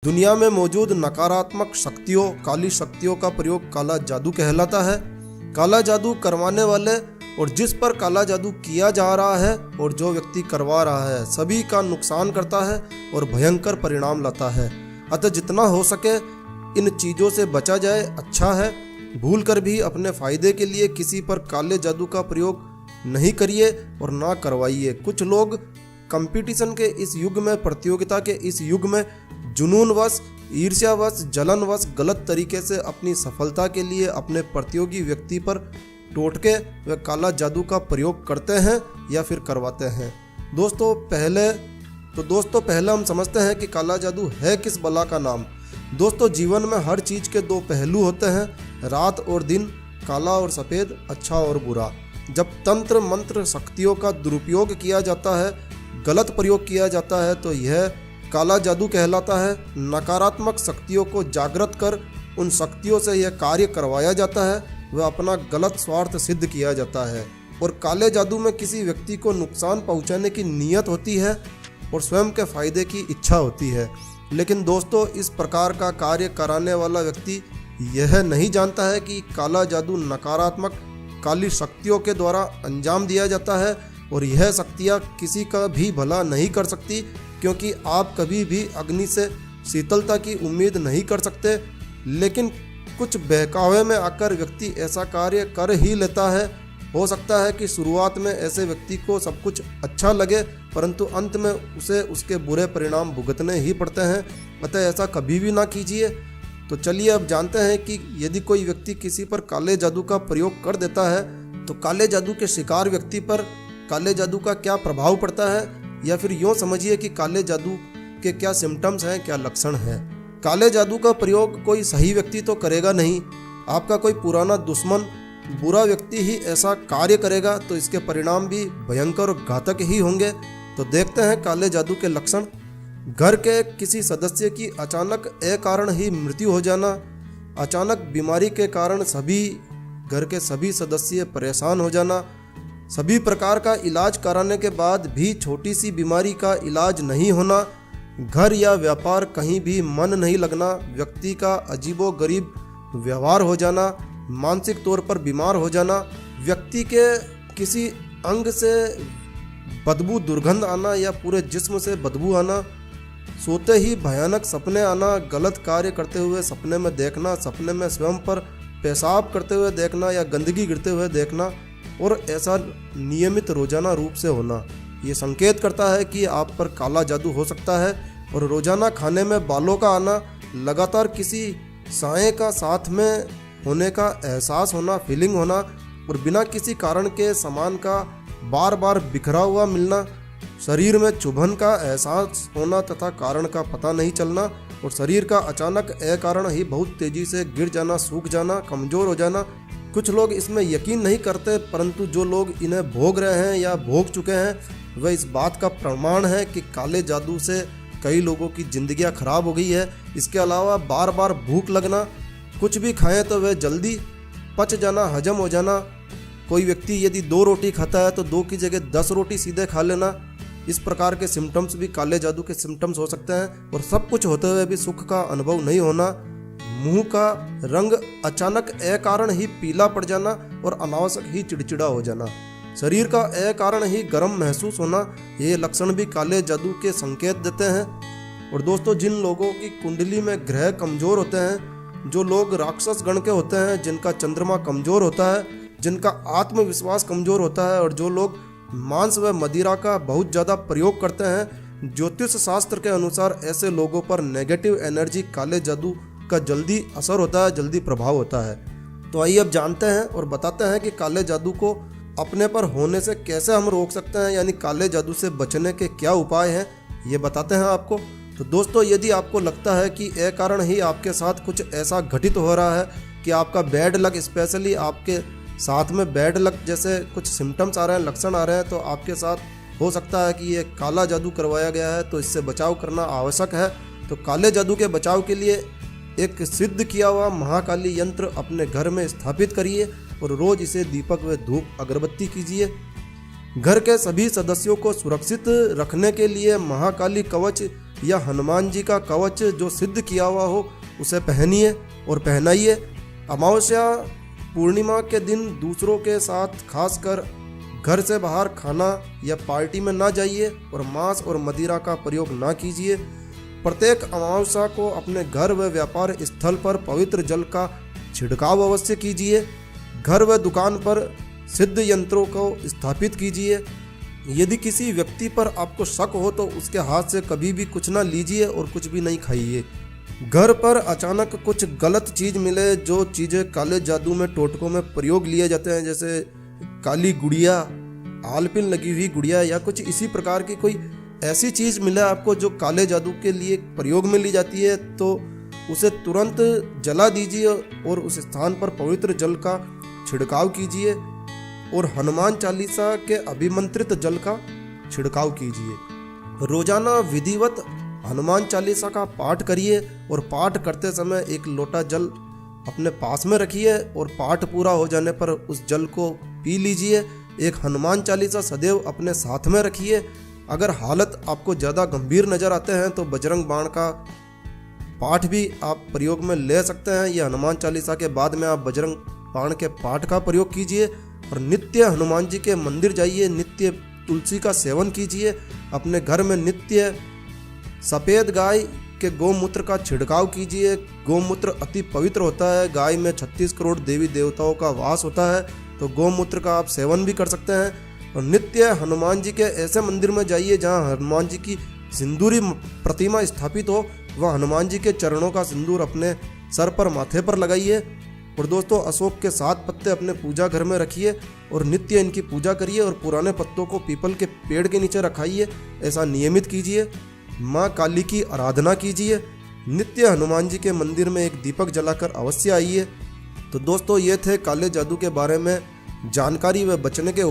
दुनिया में मौजूद नकारात्मक शक्तियों, काली शक्तियों का प्रयोग काला जादू कहलाता है। काला जादू करवाने वाले और जिस पर काला जादू किया जा रहा है और जो व्यक्ति करवा रहा है सभी का नुकसान करता है और भयंकर परिणाम लाता है। अतः जितना हो सके इन चीज़ों से बचा जाए अच्छा है। भूल कर भी अपने फायदे के लिए किसी पर काले जादू का प्रयोग नहीं करिए और ना करवाइए। कुछ लोग कंपटीशन के इस युग में, प्रतियोगिता के इस युग में जुनूनवश, ईर्ष्यावश, जलनवश गलत तरीके से अपनी सफलता के लिए अपने प्रतियोगी व्यक्ति पर टोटके व काला जादू का प्रयोग करते हैं या फिर करवाते हैं। दोस्तों पहले हम समझते हैं कि काला जादू है किस बला का नाम। दोस्तों जीवन में हर चीज़ के दो पहलू होते हैं, रात और दिन, काला और सफ़ेद, अच्छा और बुरा। जब तंत्र मंत्र शक्तियों का दुरुपयोग किया जाता है, गलत प्रयोग किया जाता है तो यह काला जादू कहलाता है। नकारात्मक शक्तियों को जागृत कर उन शक्तियों से यह कार्य करवाया जाता है, वह अपना गलत स्वार्थ सिद्ध किया जाता है। और काले जादू में किसी व्यक्ति को नुकसान पहुंचाने की नीयत होती है और स्वयं के फायदे की इच्छा होती है। लेकिन दोस्तों इस प्रकार का कार्य कराने वाला व्यक्ति यह नहीं जानता है कि काला जादू नकारात्मक काली शक्तियों के द्वारा अंजाम दिया जाता है और यह शक्तियाँ किसी का भी भला नहीं कर सकती, क्योंकि आप कभी भी अग्नि से शीतलता की उम्मीद नहीं कर सकते। लेकिन कुछ बहकावे में आकर व्यक्ति ऐसा कार्य कर ही लेता है। हो सकता है कि शुरुआत में ऐसे व्यक्ति को सब कुछ अच्छा लगे, परंतु अंत में उसे उसके बुरे परिणाम भुगतने ही पड़ते हैं। अतः ऐसा कभी भी ना कीजिए। तो चलिए अब जानते हैं कि यदि कोई व्यक्ति किसी पर काले जादू का प्रयोग कर देता है तो काले जादू के शिकार व्यक्ति पर काले जादू का क्या प्रभाव पड़ता है, या फिर यूँ समझिए कि काले जादू के क्या सिम्टम्स हैं, क्या लक्षण हैं। काले जादू का प्रयोग कोई सही व्यक्ति तो करेगा नहीं। आपका कोई पुराना दुश्मन, बुरा व्यक्ति ही ऐसा कार्य करेगा तो इसके परिणाम भी भयंकर और घातक ही होंगे। तो देखते हैं काले जादू के लक्षण। घर के किसी सदस्य की अचानक अकारण ही मृत्यु हो जाना, अचानक बीमारी के कारण घर के सभी सदस्य परेशान हो जाना, सभी प्रकार का इलाज कराने के बाद भी छोटी सी बीमारी का इलाज नहीं होना, घर या व्यापार कहीं भी मन नहीं लगना, व्यक्ति का अजीबोगरीब व्यवहार हो जाना, मानसिक तौर पर बीमार हो जाना, व्यक्ति के किसी अंग से बदबू दुर्गंध आना या पूरे जिस्म से बदबू आना, सोते ही भयानक सपने आना, गलत कार्य करते हुए सपने में देखना, सपने में स्वयं पर पेशाब करते हुए देखना या गंदगी गिरते हुए देखना और ऐसा नियमित रोजाना रूप से होना, ये संकेत करता है कि आप पर काला जादू हो सकता है। और रोजाना खाने में बालों का आना, लगातार किसी साए का साथ में होने का एहसास होना, फीलिंग होना और बिना किसी कारण के सामान का बार बार बिखरा हुआ मिलना, शरीर में चुभन का एहसास होना तथा कारण का पता नहीं चलना और शरीर का अचानक अकारण ही बहुत तेजी से गिर जाना, सूख जाना, कमज़ोर हो जाना। कुछ लोग इसमें यकीन नहीं करते, परंतु जो लोग इन्हें भोग रहे हैं या भोग चुके हैं वह इस बात का प्रमाण है कि काले जादू से कई लोगों की जिंदगियां खराब हो गई है। इसके अलावा बार बार भूख लगना, कुछ भी खाएं तो वह जल्दी पच जाना, हजम हो जाना। कोई व्यक्ति यदि 2 रोटी खाता है तो 2 की जगह 10 रोटी सीधे खा लेना, इस प्रकार के सिम्टम्स भी काले जादू के सिम्टम्स हो सकते हैं। और सब कुछ होते हुए भी सुख का अनुभव नहीं होना, मुंह का रंग अचानक अकारण ही पीला पड़ जाना और अनावश्यक ही चिड़चिड़ा हो जाना, शरीर का अकारण ही गर्म महसूस होना, ये लक्षण भी काले जादू के संकेत देते हैं। और दोस्तों जिन लोगों की कुंडली में ग्रह कमज़ोर होते हैं, जो लोग राक्षस गण के होते हैं, जिनका चंद्रमा कमज़ोर होता है, जिनका आत्मविश्वास कमज़ोर होता है और जो लोग मांस व मदिरा का बहुत ज़्यादा प्रयोग करते हैं, ज्योतिष शास्त्र के अनुसार ऐसे लोगों पर नेगेटिव एनर्जी काले जादू का जल्दी असर होता है, जल्दी प्रभाव होता है। तो आइए अब जानते हैं और बताते हैं कि काले जादू को अपने पर होने से कैसे हम रोक सकते हैं, यानी काले जादू से बचने के क्या उपाय हैं, ये बताते हैं आपको। तो दोस्तों यदि आपको लगता है कि अकारण ही आपके साथ कुछ ऐसा घटित हो रहा है कि आपका बैड लक, स्पेशली आपके साथ में बैड लक जैसे कुछ सिम्टम्स आ रहे हैं, लक्षण आ रहे हैं, तो आपके साथ हो सकता है कि ये काला जादू करवाया गया है, तो इससे बचाव करना आवश्यक है। तो काले जादू के बचाव के लिए एक सिद्ध किया हुआ महाकाली यंत्र अपने घर में स्थापित करिए और रोज इसे दीपक व धूप अगरबत्ती कीजिए। घर के सभी सदस्यों को सुरक्षित रखने के लिए महाकाली कवच या हनुमान जी का कवच जो सिद्ध किया हुआ हो उसे पहनिए और पहनाइए। अमावस्या पूर्णिमा के दिन दूसरों के साथ खासकर घर से बाहर खाना या पार्टी में ना जाइए और मांस और मदिरा का प्रयोग ना कीजिए। प्रत्येक अमावस्या को अपने घर व व्यापार स्थल पर पवित्र जल का छिड़काव अवश्य कीजिए। घर व दुकान पर सिद्ध यंत्रों को स्थापित कीजिए। यदि किसी व्यक्ति पर आपको शक हो तो उसके हाथ से कभी भी कुछ ना लीजिए और कुछ भी नहीं खाइए। घर पर अचानक कुछ गलत चीज़ मिले, जो चीज़ें काले जादू में टोटकों में प्रयोग लिए जाते हैं, जैसे काली गुड़िया, आलपिन लगी हुई गुड़िया या कुछ इसी प्रकार की कोई ऐसी चीज़ मिले आपको जो काले जादू के लिए प्रयोग में ली जाती है, तो उसे तुरंत जला दीजिए और उस स्थान पर पवित्र जल का छिड़काव कीजिए और हनुमान चालीसा के अभिमंत्रित जल का छिड़काव कीजिए। रोजाना विधिवत हनुमान चालीसा का पाठ करिए और पाठ करते समय एक लोटा जल अपने पास में रखिए और पाठ पूरा हो जाने पर उस जल को पी लीजिए। एक हनुमान चालीसा सदैव अपने साथ में रखिए। अगर हालत आपको ज़्यादा गंभीर नज़र आते हैं तो बजरंग बाण का पाठ भी आप प्रयोग में ले सकते हैं। यह हनुमान चालीसा के बाद में आप बजरंग बाण के पाठ का प्रयोग कीजिए और नित्य हनुमान जी के मंदिर जाइए, नित्य तुलसी का सेवन कीजिए। अपने घर में नित्य सफ़ेद गाय के गौमूत्र का छिड़काव कीजिए। गौमूत्र अति पवित्र होता है। गाय में 36 करोड़ देवी देवताओं का वास होता है, तो गौमूत्र का आप सेवन भी कर सकते हैं। और नित्य हनुमान जी के ऐसे मंदिर में जाइए जहां हनुमान जी की सिंदूरी प्रतिमा स्थापित हो। वह हनुमान जी के चरणों का सिंदूर अपने सर पर, माथे पर लगाइए। और दोस्तों, अशोक के 7 पत्ते अपने पूजा घर में रखिए और नित्य इनकी पूजा करिए और पुराने पत्तों को पीपल के पेड़ के नीचे रखाइए। ऐसा नियमित कीजिए। माँ काली की आराधना कीजिए। नित्य हनुमान जी के मंदिर में एक दीपक जलाकर अवश्य आइए। तो दोस्तों, ये थे काले जादू के बारे में जानकारी व बचने के